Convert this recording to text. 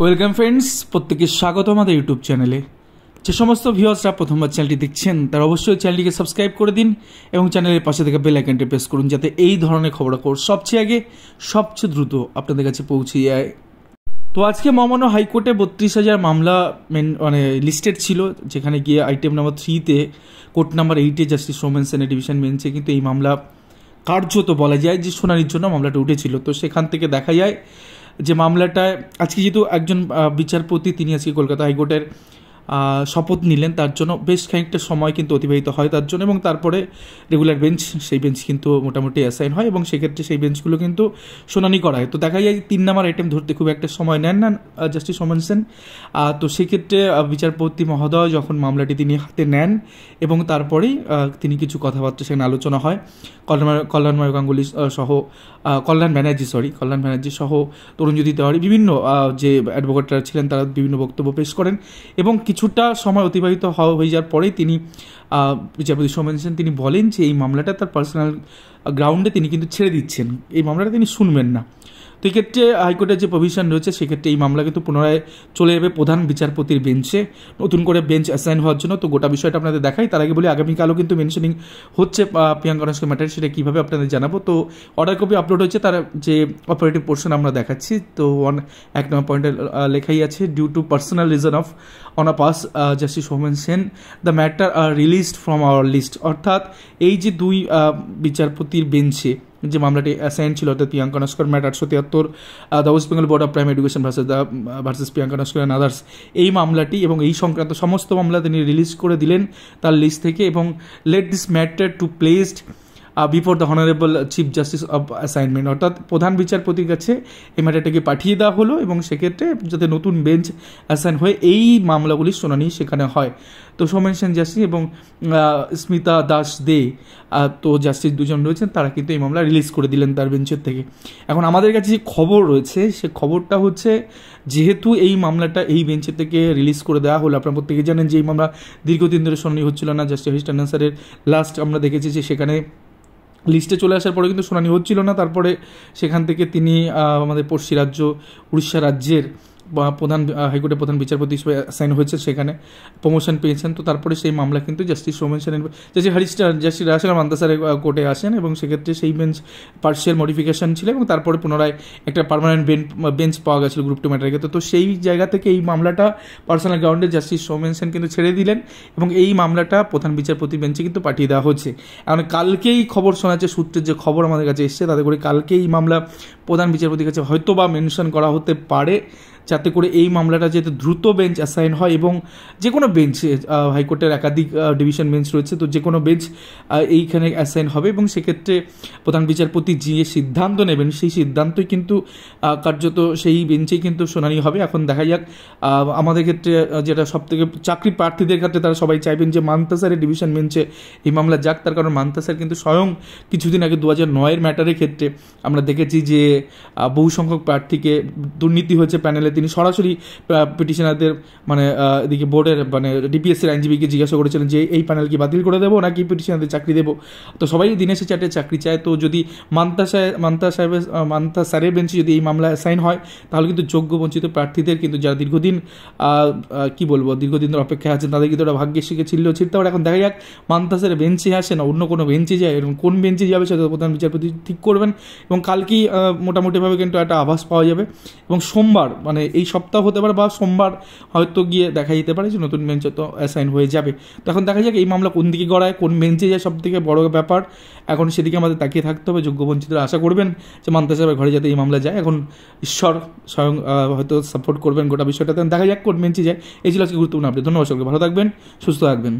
Welcome friends, প্রত্যেকে স্বাগত আমাদের ইউটিউব চ্যানেলে। যে সমস্ত ভিউয়ার্সরা প্রথমবার চ্যানেলটি দেখছেন তারা অবশ্যই চ্যানেলটিকে সাবস্ক্রাইব করে দিন এবং চ্যানেলের পাশে থেকে বেল আইকনটি প্রেস করুন, যাতে এই ধরনের খবরাখবর সবচেয়ে আগে সবচেয়ে দ্রুত আপনাদের কাছে পৌঁছে যায়। তো আজকে মহামান্য হাইকোর্টে 32,000 মামলা লিস্টেড ছিল, যেখানে গিয়ে আইটেম নাম্বার 3-তে কোর্ট নাম্বার 8-এ জাস্টিস সৌমেন সেনের ডিভিশন বেঞ্চে কিন্তু এই মামলা কার্যত বলা যায় যে শুনানির জন্য মামলাটা উঠেছিল। তো সেখান থেকে দেখা যায় যে মামলাটায় আজকে যেহেতু একজন বিচারপতি তিনি আজকে কলকাতা হাইকোর্টের শপথ নিলেন, তার জন্য বেশ খানিকটা সময় কিন্তু অতিবাহিত হয় তার জন্য, এবং তারপরে রেগুলার বেঞ্চ সেই বেঞ্চ কিন্তু মোটামুটি অ্যাসাইন হয় এবং সেক্ষেত্রে সেই বেঞ্চগুলো কিন্তু শুনানি করা হয়। তো দেখা যায় 3 নম্বর আইটেম ধরতে খুব একটা সময় নেন না জাস্টিস সৌমেন সেন। তো সেক্ষেত্রে বিচারপতি মহোদয় যখন মামলাটি তিনি হাতে নেন এবং তারপরেই তিনি কিছু কথাবার্তা সেখানে আলোচনা হয়। কল্যাণময় গাঙ্গুলি সহ কল্যাণ ব্যানার্জি সহ তরুণজ্যোতি তেওয়ারি বিভিন্ন যে অ্যাডভোকেটরা ছিলেন তারা বিভিন্ন বক্তব্য পেশ করেন এবং কিছুটা সময় অতিবাহিত হয়ে যাওয়ার পরেই তিনি বিচারপতি সৌমেন সেন তিনি বলেন যে এই মামলাটা তার পার্সোনাল গ্রাউন্ডে তিনি কিন্তু ছেড়ে দিচ্ছেন, এই মামলাটা তিনি শুনবেন না। তো এক্ষেত্রে হাইকোর্টের যে প্রভিশন রয়েছে সেক্ষেত্রে এই মামলা কিন্তু পুনরায় চলে যাবে প্রধান বিচারপতির বেঞ্চে নতুন করে বেঞ্চ অ্যাসাইন হওয়ার জন্য। তো গোটা বিষয়টা আপনাদের দেখাই, তার আগে বলি আগামীকালও কিন্তু মেনশনিং হচ্ছে প্রিয়াঙ্কা নস্কর ম্যাটার, সেটা কীভাবে আপনাদের জানাবো। তো অর্ডার কপি আপলোড হচ্ছে, তার যে অপারেটিভ পোর্শন আমরা দেখাচ্ছি। তো 1 নম্বর পয়েন্টে লেখাই আছে, due to personal reason of on a pass justice Soumen Sen the matter are released from our list. অর্থাৎ এই যে 2 বিচারপতির বেঞ্চে যে মামলাটি অ্যাসাইন ছিল, অর্থাৎ Priyanka Naskar MAT 873 the West Bengal board of primary education versus Priyanka Naskar and others, এই মামলাটি এবং এই সংক্রান্ত সমস্ত মামলা তিনি রিলিজ করে দিলেন তার লিস্ট থেকে, এবং let this matter to placed before the honourable chief justice of assignment. অর্থাৎ প্রধান বিচারপতির কাছে এই ম্যাটারটাকে পাঠিয়ে দেওয়া হলো এবং সেক্ষেত্রে যাতে নতুন বেঞ্চ অ্যাসাইন হয়ে এই মামলাগুলির শুনানি সেখানে হয়। তো সৌমেন সেন জাস্টিস এবং স্মিতা দাস দে, তো জাস্টিস 2 জন রয়েছেন, তারা কিন্তু এই মামলা রিলিজ করে দিলেন তার বেঞ্চের থেকে। এখন আমাদের কাছে যে খবর রয়েছে সে খবরটা হচ্ছে, যেহেতু এই মামলাটা এই বেঞ্চের থেকে রিলিজ করে দেওয়া হলো, আপনারা প্রত্যেকে জানেন যে এই মামলা দীর্ঘদিন ধরে শুনানি হচ্ছিল না। জাস্টিস হরিশ স্যারের লাস্ট আমরা দেখেছি যে সেখানে লিস্টে চলে আসার পরে কিন্তু শুনানি হচ্ছিল না। তারপরে সেখান থেকে তিনি আমাদের পড়শি রাজ্য উড়িষ্যা রাজ্যের হাইকোর্টের প্রধান বিচারপতি হিসেবে অ্যাসাইন হয়েছে, সেখানে প্রমোশন পেয়েছেন। তো তারপরে সেই মামলা কিন্তু জাস্টিস সৌমেন সেন জাস্টিস রাজশেখর মান্তা স্যারের কোর্টে আসেন এবং সেক্ষেত্রে সেই বেঞ্চ পার্সিয়াল মডিফিকেশন ছিল এবং তারপরে পুনরায় একটা পার্মানেন্ট বেঞ্চ পাওয়া গেছিল গ্রুপ 2 ম্যাটারের ক্ষেত্রে। তো সেই জায়গা থেকে এই মামলাটা পার্সোনাল গ্রাউন্ডে জাস্টিস সৌমেন সেন কিন্তু ছেড়ে দিলেন এবং এই মামলাটা প্রধান বিচারপতি বেঞ্চে কিন্তু পাঠিয়ে দেওয়া হচ্ছে। এখন কালকেই খবর শোনা যাচ্ছে, সূত্রের যে খবর আমাদের কাছে এসছে তাতে করে কালকেই এই মামলা প্রধান বিচারপতির কাছে হয়তো বা মেনশন করা হতে পারে, যাতে করে এই মামলাটা যাতে দ্রুত বেঞ্চ অ্যাসাইন হয় এবং যে কোনো বেঞ্চে, হাইকোর্টের একাধিক ডিভিশন বেঞ্চ রয়েছে, তো যে কোনো বেঞ্চ এইখানে অ্যাসাইন হবে এবং সেক্ষেত্রে প্রধান বিচারপতি যে সিদ্ধান্ত নেবেন সেই সিদ্ধান্তই কিন্তু কার্যত সেই বেঞ্চেই কিন্তু শুনানি হবে। এখন দেখা যাক, আমাদের ক্ষেত্রে যেটা সবথেকে চাকরি প্রার্থীদের ক্ষেত্রে তারা সবাই চাইবেন যে মান্তা স্যারের ডিভিশন বেঞ্চে এই মামলা যাক, তার কারণ মান্তা স্যার কিন্তু স্বয়ং কিছুদিন আগে 2009-এর ম্যাটারের ক্ষেত্রে আমরা দেখেছি যে বহু সংখ্যক প্রার্থীকে দুর্নীতি হয়েছে প্যানেলে, তিনি সরাসরি পিটিশনারদের এদিকে বোর্ডের ডিপিএসসির আইনজীবীকে জিজ্ঞাসা করেছিলেন যে এই প্যানেল কি বাতিল করে দেবো নাকি পিটিশনারদের চাকরি দেবো। তো সবাই দিনে শেষে 4টে চাকরি চায়। তো যদি মান্তা স্যারের বেঞ্চে যদি এই মামলা অ্যাসাইন হয় তাহলে কিন্তু যোগ্য বঞ্চিত প্রার্থীদের কিন্তু যারা দীর্ঘদিন দীর্ঘদিন ধরে অপেক্ষায় আছেন তাদের কিন্তু ওরা ভাগ্যের শিখে ছিটতে পারে। এখন দেখা যাক মান্তা স্যারের বেঞ্চে আসে না অন্য কোনো বেঞ্চে যায়, এবং কোন বেঞ্চে যাবে সেটা প্রধান বিচারপতি ঠিক করবেন এবং কালকেই মোটামুটিভাবে কিন্তু একটা আভাস পাওয়া যাবে এবং সোমবার এই সপ্তাহ হতে পারে বা সোমবার হয়তো গিয়ে দেখা যেতে পারে যে নতুন বেঞ্চে তো অ্যাসাইন হয়ে যাবে। তো এখন দেখা যাক এই মামলা কোন দিকে গড়ায়, কোন বেঞ্চে যায়, সব থেকে বড় ব্যাপার এখন সেদিকে আমাদের তাকিয়ে থাকতে হবে। যোগ্য বঞ্চিতরা আশা করবেন যে মান্তা সাহেবের ঘরে যাতে এই মামলা যায়, এখন ঈশ্বর স্বয়ং হয়তো সাপোর্ট করবেন গোটা বিষয়টাতে। দেখা যাক কোন বেঞ্চে যায়। এই ছিল আজকে গুরুত্বপূর্ণ আপডেট। ধন্যবাদ সকলকে, ভালো থাকবেন, সুস্থ থাকবেন।